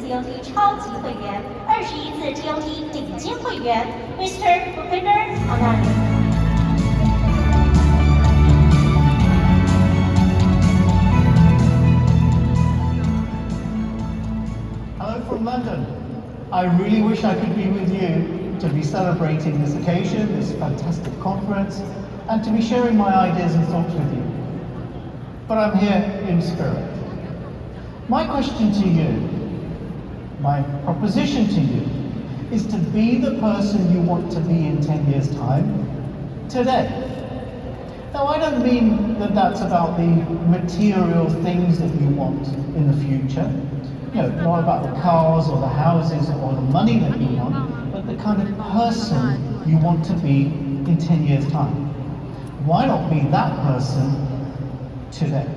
GOT 超级会员，21次 GOT 顶尖会员 ，Mr. Bhupinder Anand。Hello from London. I really wish I could be with you to be celebrating this occasion, this fantastic conference, and to be sharing my ideas and thoughts with you. But I'm here in spirit. My question to you, my proposition to you, is to be the person you want to be in 10 years' time, today. Now, I don't mean that that's about the material things that you want in the future. You know, not about the cars or the houses or the money that you want, but the kind of person you want to be in 10 years' time. Why not be that person today?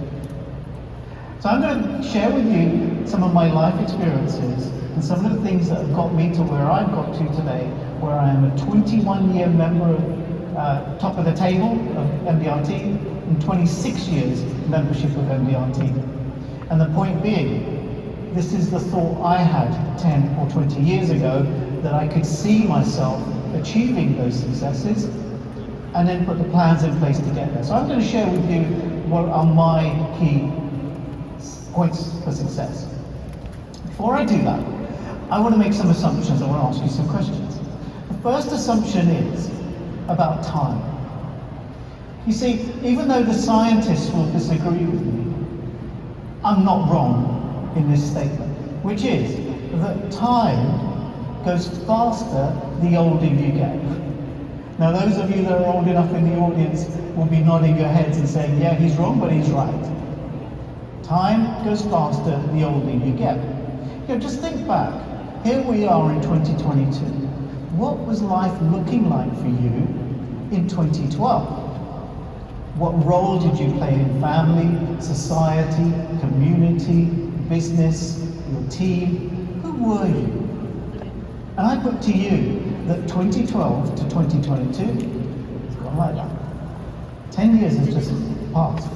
So I'm going to share with you some of my life experiences and some of the things that have got me to where I've got to today, where I am a 21-year member of top of the table of MDRT and 26 years membership of MDRT. And the point being, this is the thought I had 10 or 20 years ago, that I could see myself achieving those successes and then put the plans in place to get there. So I'm going to share with you what are my key points for success. Before I do that, I want to make some assumptions. I want to ask you some questions. The first assumption is about time. You see, even though the scientists will disagree with me, I'm not wrong in this statement, which is that time goes faster the older you get. Now, those of you that are old enough in the audience will be nodding your heads and saying, yeah, he's wrong, but he's right. Time goes faster the older you get. You know, just think back. Here we are in 2022. What was life looking like for you in 2012? What role did you play in family, society, community, business, your team? Who were you? And I put to you that 2012 to 2022, it's gone like that. 10 years has just passed.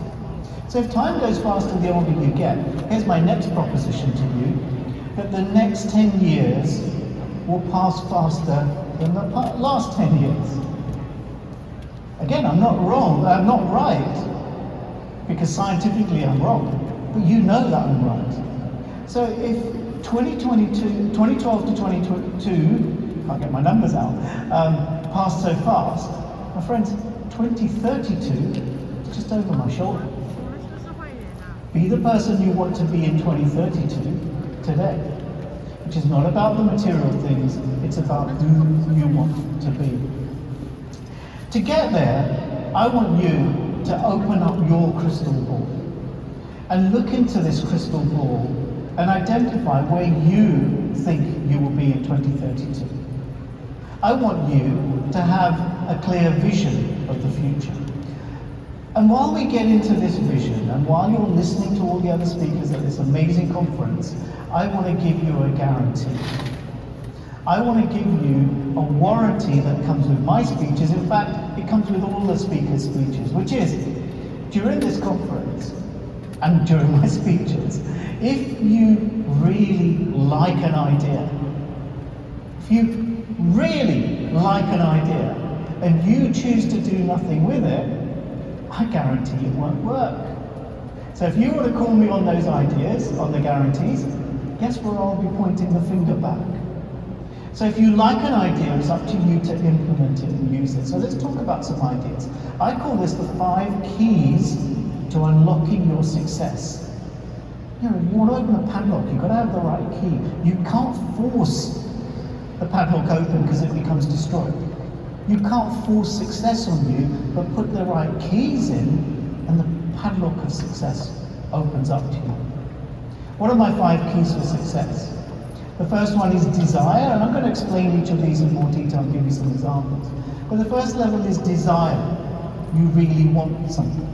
So if time goes faster the older you get, here's my next proposition to you, that the next 10 years will pass faster than the last 10 years. Again, I'm not wrong, I'm not right, because scientifically I'm wrong, but you know that I'm right. So if 2012 to 2022, can't get my numbers out, passed so fast, my friends, 2032 is just over my shoulder. Be the person you want to be in 2032 today, which is not about the material things, it's about who you want to be. To get there, I want you to open up your crystal ball and look into this crystal ball and identify where you think you will be in 2032. I want you to have a clear vision of the future. And while we get into this vision, and while you're listening to all the other speakers at this amazing conference, I want to give you a guarantee. I want to give you a warranty that comes with my speeches. In fact, it comes with all the speakers' speeches, which is, during this conference and during my speeches, if you really like an idea, if you really like an idea and you choose to do nothing with it, I guarantee it won't work. So if you want to call me on those ideas, on the guarantees, guess where I'll be pointing the finger back? So if you like an idea, it's up to you to implement it and use it. So let's talk about some ideas. I call this the 5 keys to unlocking your success. You know, you want to open a padlock, you've got to have the right key. You can't force the padlock open because it becomes destroyed. You can't force success on you, but put the right keys in and the padlock of success opens up to you. What are my 5 keys for success? The first one is desire, and I'm going to explain each of these in more detail and give you some examples. But the first level is desire. You really want something.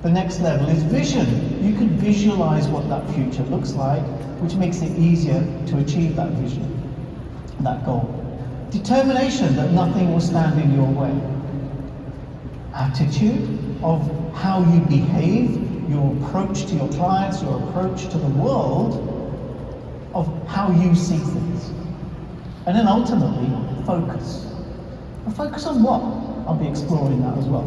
The next level is vision. You can visualize what that future looks like, which makes it easier to achieve that vision, that goal. Determination that nothing will stand in your way. Attitude of how you behave, your approach to your clients, your approach to the world, of how you see things. And then ultimately, focus. And focus on what? I'll be exploring that as well.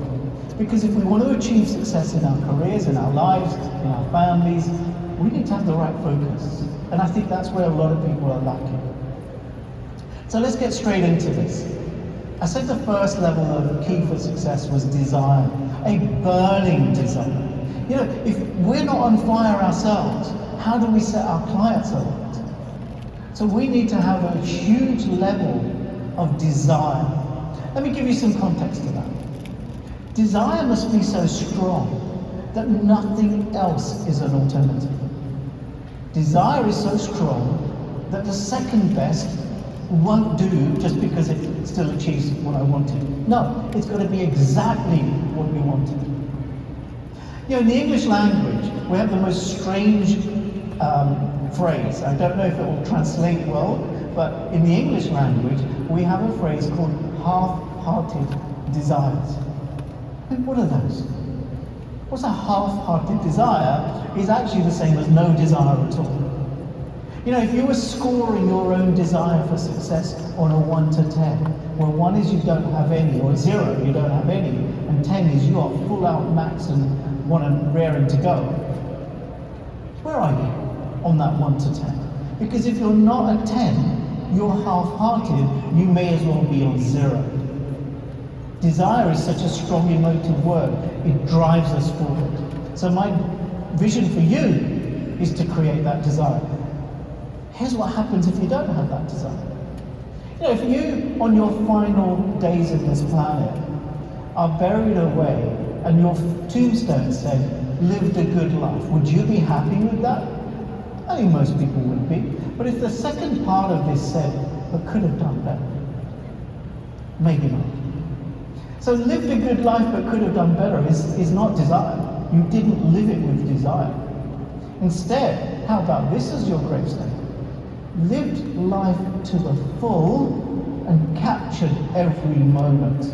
Because if we want to achieve success in our careers, in our lives, in our families, we need to have the right focus. And I think that's where a lot of people are lacking. So let's get straight into this. I said the first level of key for success was desire, a burning desire. You know, if we're not on fire ourselves, how do we set our clients alight? So we need to have a huge level of desire. Let me give you some context to that. Desire must be so strong that nothing else is an alternative. Desire is so strong that the second best won't do just because it still achieves what I wanted. No, it's got to be exactly what we wanted. You know, in the English language, we have the most strange phrase. I don't know if it will translate well, but in the English language, we have a phrase called half-hearted desires. And what are those? What's a half-hearted desire is actually the same as no desire at all. You know, if you were scoring your own desire for success on a 1 to 10, where 1 is you don't have any, or 0, you don't have any, and 10 is you are full out max and want to raring to go, where are you on that 1 to 10? Because if you're not at 10, you're half-hearted, you may as well be on 0. Desire is such a strong emotive word, it drives us forward. So my vision for you is to create that desire. Here's what happens if you don't have that desire. You know, if you, on your final days of this planet, are buried away and your tombstone said, lived a good life, would you be happy with that? I think most people would be. But if the second part of this said, but could have done better, maybe not. So lived a good life but could have done better is not desire. You didn't live it with desire. Instead, how about this as your gravestone? Lived life to the full and captured every moment.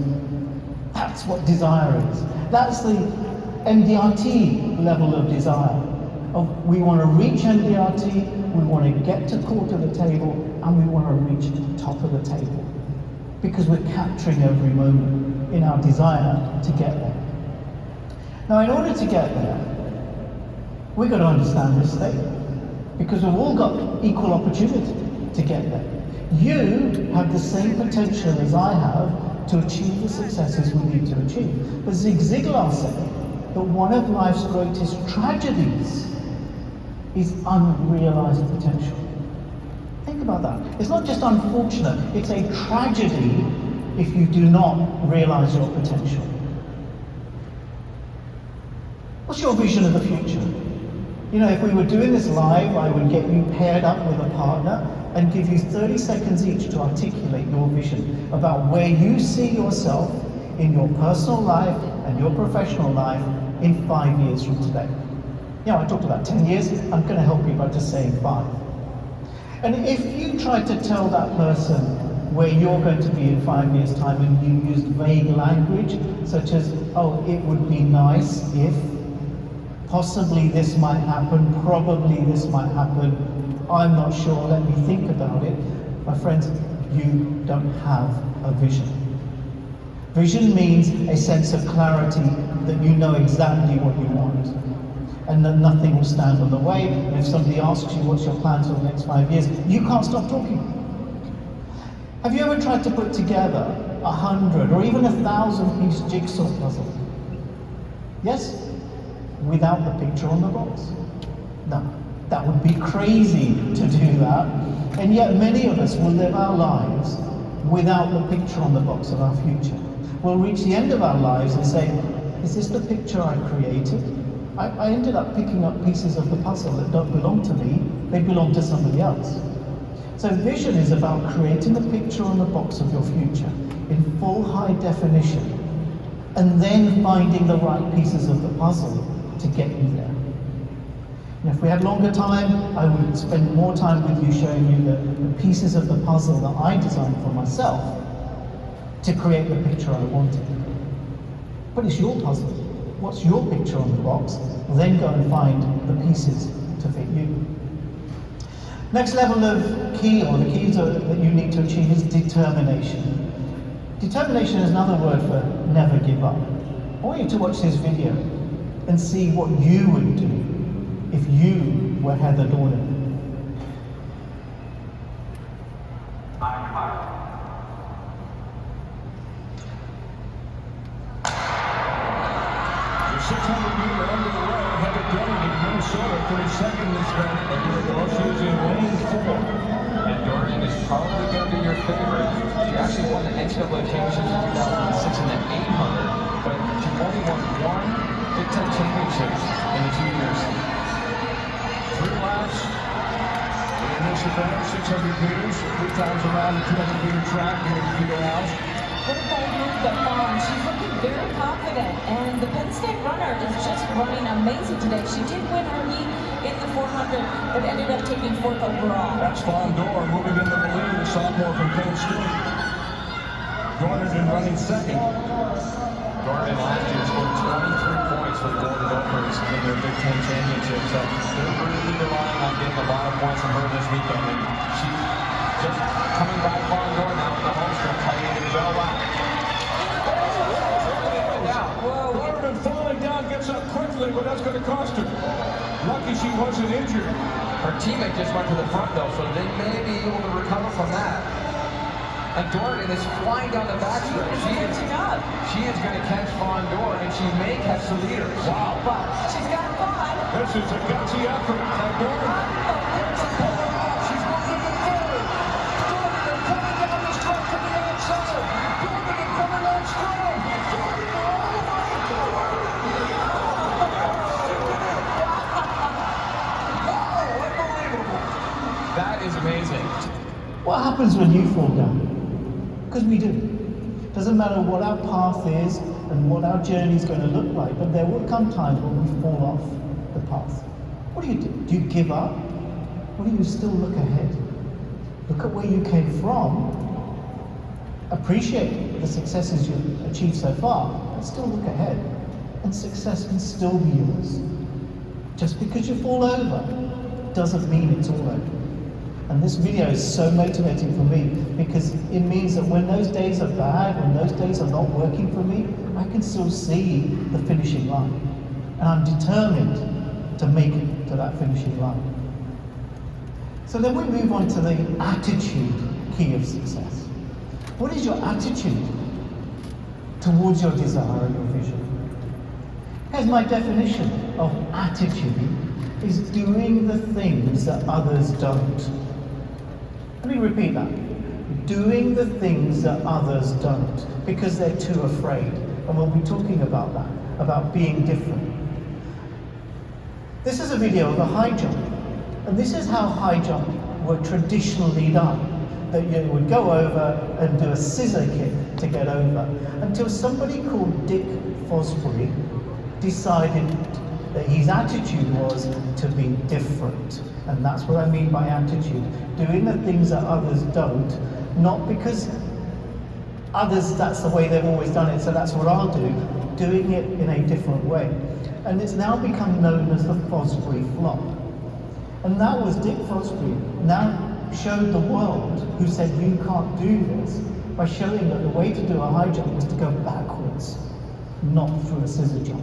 That's what desire is. That's the MDRT level of desire. We want to reach MDRT, we want to get to quarter of the table, and we want to reach the top of the table. Because we're capturing every moment in our desire to get there. Now, in order to get there, we've got to understand this statement. Because we've all got equal opportunity to get there. You have the same potential as I have to achieve the successes we need to achieve. But Zig Ziglar said that one of life's greatest tragedies is unrealized potential. Think about that. It's not just unfortunate, it's a tragedy if you do not realize your potential. What's your vision of the future? You know, if we were doing this live, I would get you paired up with a partner and give you 30 seconds each to articulate your vision about where you see yourself in your personal life and your professional life in 5 years from today. You know, I talked about 10 years, I'm going to help you by just saying 5. And if you try to tell that person where you're going to be in 5 years' time and you used vague language, such as, oh, it would be nice if, possibly this might happen, probably this might happen, I'm not sure, let me think about it. My friends, you don't have a vision. Vision means a sense of clarity that you know exactly what you want and that nothing will stand on the way. And if somebody asks you what's your plans for the next 5 years, you can't stop talking. Have you ever tried to put together 100 or even 1,000-piece jigsaw puzzle? Yes? Without the picture on the box? No, that would be crazy to do that. And yet many of us will live our lives without the picture on the box of our future. We'll reach the end of our lives and say, is this the picture I created? I ended up picking up pieces of the puzzle that don't belong to me, they belong to somebody else. So vision is about creating a picture on the box of your future in full high definition, and then finding the right pieces of the puzzle to get you there. And if we had longer time, I would spend more time with you showing you the pieces of the puzzle that I designed for myself to create the picture I wanted. But it's your puzzle. What's your picture on the box? Then go and find the pieces to fit you. Next level of key, or the keys that you need to achieve, is determination. Determination is another word for never give up. I want you to watch this video and see what you would do if you were Heather Dornan. The 600-meter underway, Heather Dornan in Minnesota finished second this event a year ago. She was in lane 4. And Dornan is probably going to be your favorite. She actually won the NCAA championship in 2006 in the 800, but she only won one Big Ten championship in the 2 years. 3 laps in this event, 600 meters, 3 times around the 200-meter track near the Vito House. What a bold move by Fawn. She's looking very confident, and the Penn State runner is just running amazing today. She did win her heat in the 400, but ended up taking 4th overall. That's Fawn Dorr moving into the lead, the sophomore from Penn State. Dornan been running second. Dornan last year scored 23 points for the Golden Gophers in their Big Ten championship, so they're really relying on getting a lot of points from her this weekend, and she's just coming by Fawn Dorr now in the home stretch, heading into the bell lap. Dornan falling down, gets up quickly, but that's going to cost her. Lucky she wasn't injured. Her teammate just went to the front though, so they may be able to recover from that. And Dornan is flying down the backstretch. She is going to catch Fawn Dorr, and she may catch the leader. Wow. But she's got 5. This is a gutsy effort by Dornan. She's moving to third. Dornan is coming down the stretch to the outside. Dornan is coming on strong. Dornan all the way. Oh, unbelievable. That is amazing. What happens when you fall down? Because we do. Doesn't matter what our path is and what our journey is going to look like, but there will come times when we fall off the path. What do? Do you give up? Or do you still look ahead? Look at where you came from, appreciate the successes you've achieved so far, but still look ahead, and success can still be yours. Just because you fall over doesn't mean it's all over. And this video is so motivating for me because it means that when those days are bad, when those days are not working for me, I can still see the finishing line. And I'm determined to make it to that finishing line. So then we move on to the attitude key of success. What is your attitude towards your desire and your vision? Here's my definition of attitude, is doing the things that others don't. Let me repeat that. Doing the things that others don't, because they're too afraid. And we'll be talking about that, about being different. This is a video of a high jump. And this is how high jump were traditionally done. That you would go over and do a scissor kick to get over, until somebody called Dick Fosbury decided that his attitude was to be different. And that's what I mean by attitude. Doing the things that others don't, not because others, that's the way they've always done it, so that's what I'll do, doing it in a different way. And it's now become known as the Fosbury flop. And that was Dick Fosbury now showed the world, who said you can't do this, by showing that the way to do a high jump was to go backwards, not through a scissor jump.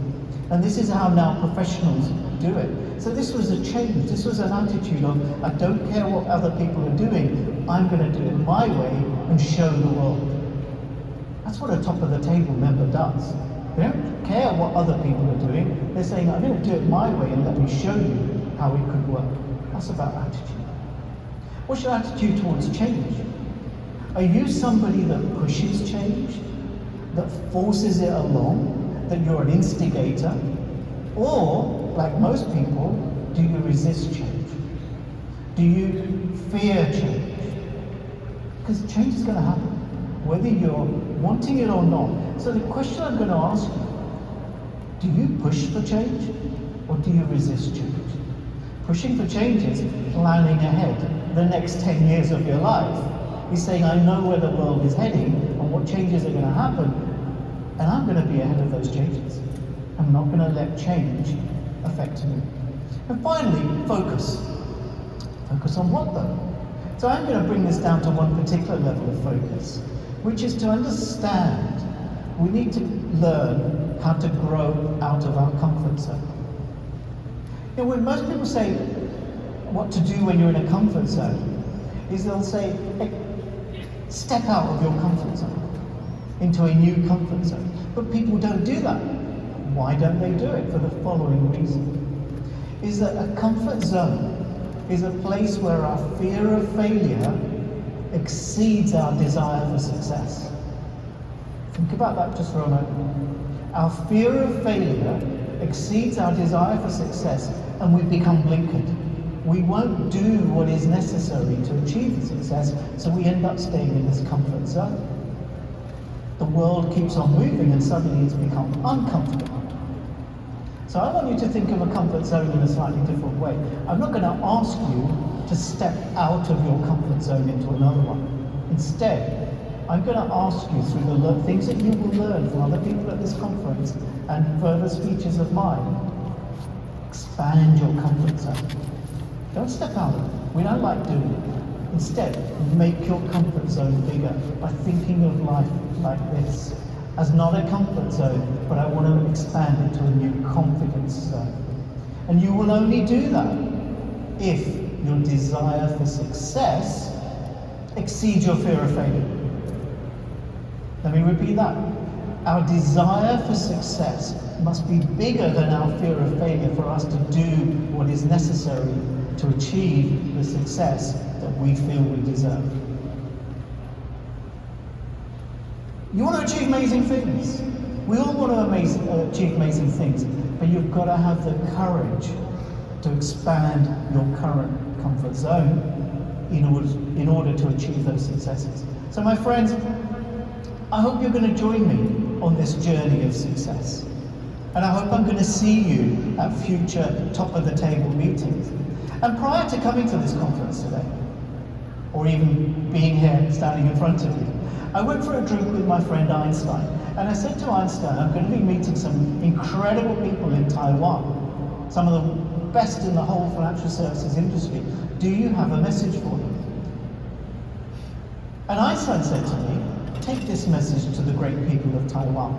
And this is how now professionals do it. So this was a change. This was an attitude of, I don't care what other people are doing, I'm going to do it my way and show the world. That's what a top of the table member does. They don't care what other people are doing. They're saying, I'm going to do it my way and let me show you how it could work. That's about attitude. What's your attitude towards change? Are you somebody that pushes change, that forces it along, that you're an instigator? Or, like most people, do you resist change? Do you fear change? Because change is going to happen, whether you're wanting it or not. So the question I'm going to ask you, do you push for change, or do you resist change? Pushing for change is planning ahead the next 10 years of your life. He's saying, I know where the world is heading and what changes are going to happen, and I'm going to be ahead of those changes. I'm not going to let change affect me. And finally, focus. Focus on what though? So I'm going to bring this down to one particular level of focus, which is to understand we need to learn how to grow out of our comfort zone. You know, when most people say what to do when you're in a comfort zone, is they'll say, hey, step out of your comfort zone into a new comfort zone. But people don't do that. Why don't they do it? For the following reason. Is that a comfort zone is a place where our fear of failure exceeds our desire for success. Think about that just for a moment. Our fear of failure exceeds our desire for success, and we become blinkered. We won't do what is necessary to achieve the success, so we end up staying in this comfort zone. The world keeps on moving and suddenly it's become uncomfortable. So I want you to think of a comfort zone in a slightly different way. I'm not going to ask you to step out of your comfort zone into another one. Instead, I'm going to ask you through the things that you will learn from other people at this conference and further speeches of mine, expand your comfort zone. Don't step out of it. We don't like doing it. Instead, make your comfort zone bigger by thinking of life like this. As not a comfort zone, but I want to expand it to a new confidence zone. And you will only do that if your desire for success exceeds your fear of failure. Let me repeat that. Our desire for success must be bigger than our fear of failure for us to do what is necessary to achieve the success that we feel we deserve. You want to achieve amazing things. We all want to achieve amazing things, but you've got to have the courage to expand your current comfort zone in order to achieve those successes. So my friends, I hope you're going to join me on this journey of success. And I hope I'm going to see you at future top of the table meetings. And prior to coming to this conference today, or even being here standing in front of you, I went for a drink with my friend Einstein, and I said to Einstein, I'm going to be meeting some incredible people in Taiwan, some of the best in the whole financial services industry. Do you have a message for them? And Einstein said to me, take this message to the great people of Taiwan,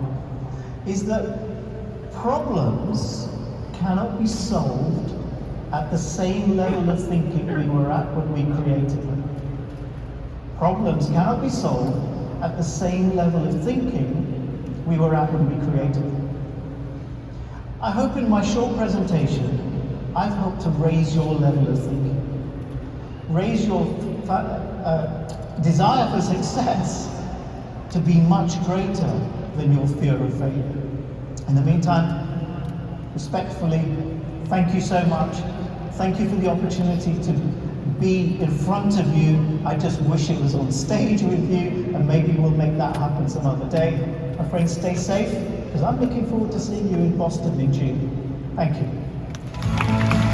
is that problems cannot be solved at the same level of thinking we were at when we created them. Problems cannot be solved at the same level of thinking we were at when we created them. I hope in my short presentation, I've helped to raise your level of thinking, raise your desire for success to be much greater than your fear of failure. In the meantime, respectfully, thank you so much. Thank you for the opportunity to be in front of you. I just wish it was on stage with you, and maybe we'll make that happen some other day. My friends, stay safe, because I'm looking forward to seeing you in Boston in June. Thank you.